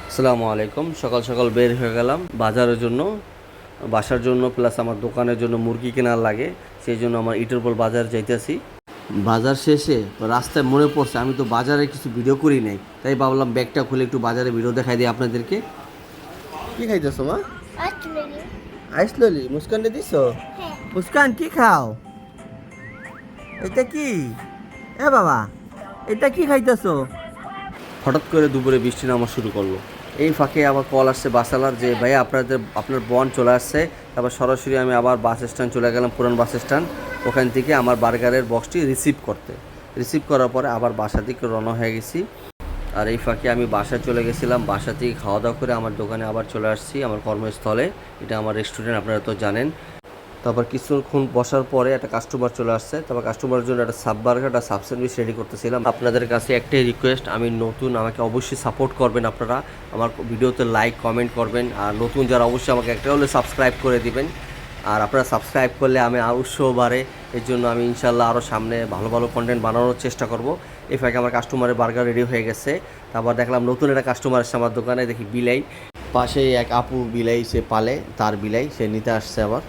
আসসালামু আলাইকুম। সকাল সকাল বের হয়ে গেলাম বাজারের জন্য, বাসার জন্য প্লাস আমার দোকানের জন্য মুরগি কেনার লাগে, সেই জন্য আমার ইটারবল বাজার যাইতেছি। বাজার শেষে রাস্তায় মনে পড়ছে আমি তো বাজারে কিছু ভিডিও করি নাই, তাই ভাবলাম ব্যাগটা খুলে একটু বাজারে ভিডিও দেখাই দিই আপনাদেরকে। কি খাইতেছো মা? আসলে আইস ললি মুস্কানটা দিছো? হ্যাঁ। মুস্কান কি খাও? এটা কি? এ বাবা, এটা কি খাইতেছো? হঠাৎ করে দুপুরে বৃষ্টি নামা শুরু করলো। এই ফাঁকে আবার কল আসছে বাসালার যে ভাইয়া আপনার বোন চলে আসছে। তারপর সরাসরি আমি আবার বাস স্ট্যান্ড চলে গেলাম, পুরান বাস স্ট্যান্ড। ওখান থেকে আমার বার্গারের বক্সটি রিসিভ করার পরে আবার বাসা থেকে রওনা হয়ে গেছি। আর এই ফাঁকে আমি বাসায় চলে গেছিলাম, বাসা থেকে খাওয়া দাওয়া করে আমার দোকানে আবার চলে আসছি, আমার কর্মস্থলে। এটা আমার রেস্টুরেন্ট, আপনারা তো জানেন। তারপর কিছুক্ষণ বসার পরে একটা কাস্টমার চলে আসছে। তারপর কাস্টমারের জন্য একটা সাব বার্গার, একটা সাব স্যান্ডউইচ রেডি করতেছিলাম। আপনাদের কাছে একটাই রিকোয়েস্ট, আমি নতুন, আমাকে অবশ্যই সাপোর্ট করবেন আপনারা। আমার ভিডিওতে লাইক কমেন্ট করবেন, আর নতুন যারা অবশ্যই আমাকে একটা হলে সাবস্ক্রাইব করে দিবেন। আর আপনারা সাবস্ক্রাইব করলে আমি উৎসাহ বাড়ে, এর জন্য আমি ইনশাল্লাহ আরও সামনে ভালো ভালো কন্টেন্ট বানানোর চেষ্টা করব। এই ফাঁকে আমার কাস্টমারের বার্গার রেডি হয়ে গেছে। তারপর দেখলাম নতুন একটা কাস্টমার আসছে আমার দোকানে, দেখি বিলাই, পাশেই এক আপু বিলাই সে পালে, তার বিলাই সে নিতে আসছে আবার।